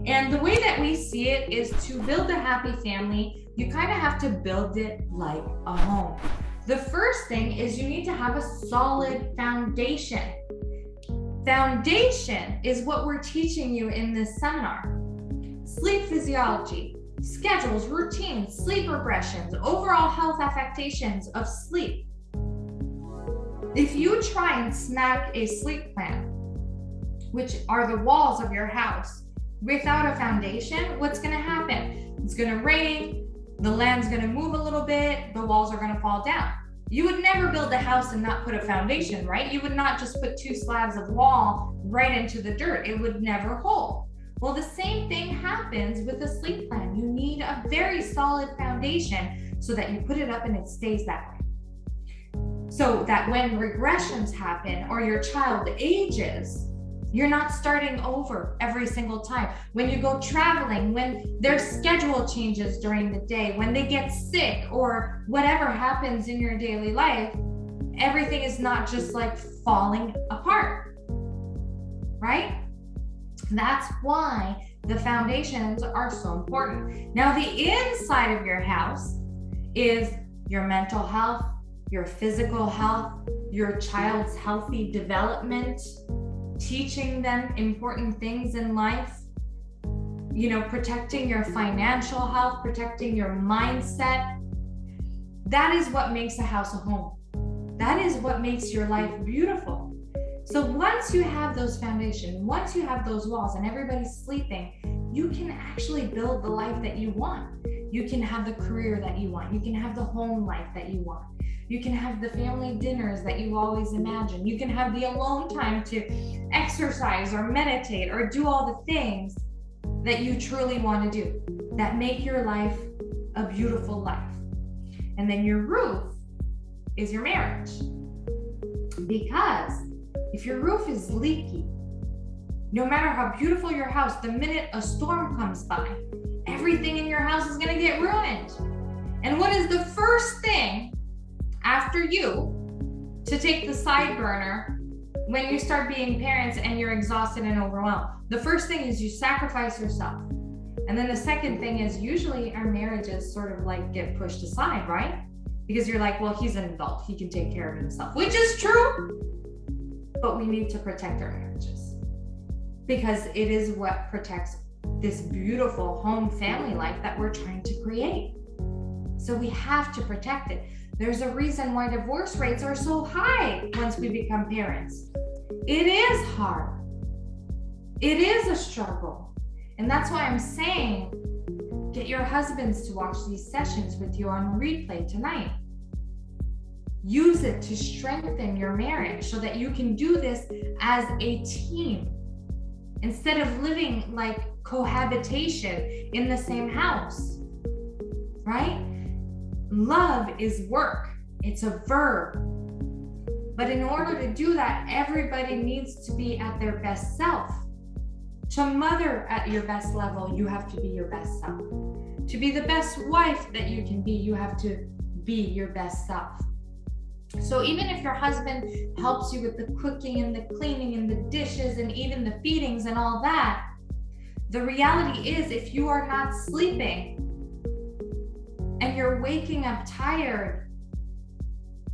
And the way that we see it is to build a happy family, you kind of have to build it like a home. The first thing is you need to have a solid foundation. Foundation is what we're teaching you in this seminar. Sleep physiology, schedules, routines, sleep regressions, overall health affectations of sleep. If you try and smack a sleep plan, which are the walls of your house, without a foundation, what's going to happen? It's going to rain, the land's going to move a little bit, the walls are going to fall down. You would never build a house and not put a foundation, right? You would not just put 2 slabs of wall right into the dirt. It would never hold. Well, the same thing happens with a sleep plan. You need a very solid foundation so that you put it up and it stays that way. So that when regressions happen or your child ages, you're not starting over every single time. When you go traveling, when their schedule changes during the day, when they get sick or whatever happens in your daily life, everything is not just like falling apart, right? That's why the foundations are so important. Now, the inside of your house is your mental health, your physical health, your child's healthy development, teaching them important things in life, protecting your financial health, protecting your mindset. That is what makes a house a home. That is what makes your life beautiful. So once you have those foundations, once you have those walls and everybody's sleeping, you can actually build the life that you want. You can have the career that you want. You can have the home life that you want. You can have the family dinners that you always imagine. You can have the alone time to exercise or meditate or do all the things that you truly want to do that make your life a beautiful life. And then your roof is your marriage. Because if your roof is leaky, no matter how beautiful your house, the minute a storm comes by, everything in your house is going to get ruined. And what is the first thing after you to take the side burner when you start being parents and you're exhausted and overwhelmed? The first thing is you sacrifice yourself. And then the second thing is usually our marriages sort of like get pushed aside, right? Because you're like, well, he's an adult. He can take care of himself, which is true. But we need to protect our marriages because it is what protects this beautiful home family life that we're trying to create. So we have to protect it. There's a reason why divorce rates are so high once we become parents. It is hard. It is a struggle. And that's why I'm saying, get your husbands to watch these sessions with you on replay tonight. Use it to strengthen your marriage so that you can do this as a team instead of living like cohabitation in the same house, right? Love is work. It's a verb. But in order to do that, everybody needs to be at their best self. To mother at your best level, you have to be your best self. To be the best wife that you can be, you have to be your best self. So even if your husband helps you with the cooking and the cleaning and the dishes and even the feedings and all that, the reality is if you are not sleeping and you're waking up tired,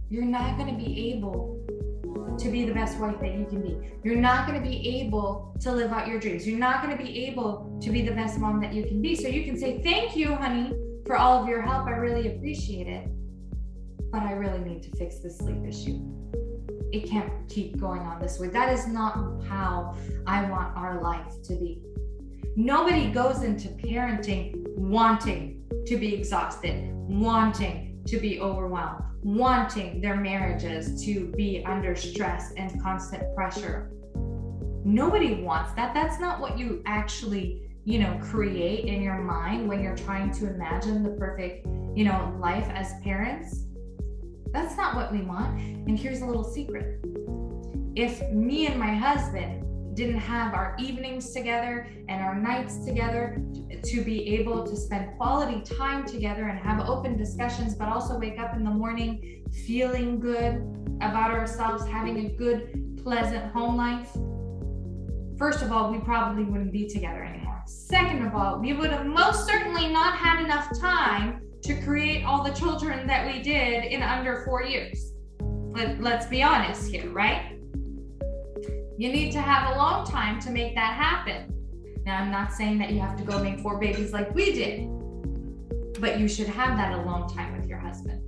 you're not going to be able to be the best wife that you can be. You're not going to be able to live out your dreams. You're not going to be able to be the best mom that you can be. So you can say, thank you, honey, for all of your help. I really appreciate it. But I really need to fix this sleep issue. It can't keep going on this way. That is not how I want our life to be. Nobody goes into parenting wanting to be exhausted, wanting to be overwhelmed, wanting their marriages to be under stress and constant pressure. Nobody wants that. That's not what you actually, create in your mind when you're trying to imagine the perfect, life as parents. That's not what we want. And here's a little secret. If me and my husband didn't have our evenings together and our nights together to be able to spend quality time together and have open discussions, but also wake up in the morning feeling good about ourselves, having a good, pleasant home life, first of all, we probably wouldn't be together anymore. Second of all, we would have most certainly not had enough time to create all the children that we did in under 4 years. Let's be honest here, right? You need to have a long time to make that happen. Now, I'm not saying that you have to go make 4 babies like we did, but you should have that a long time with your husband.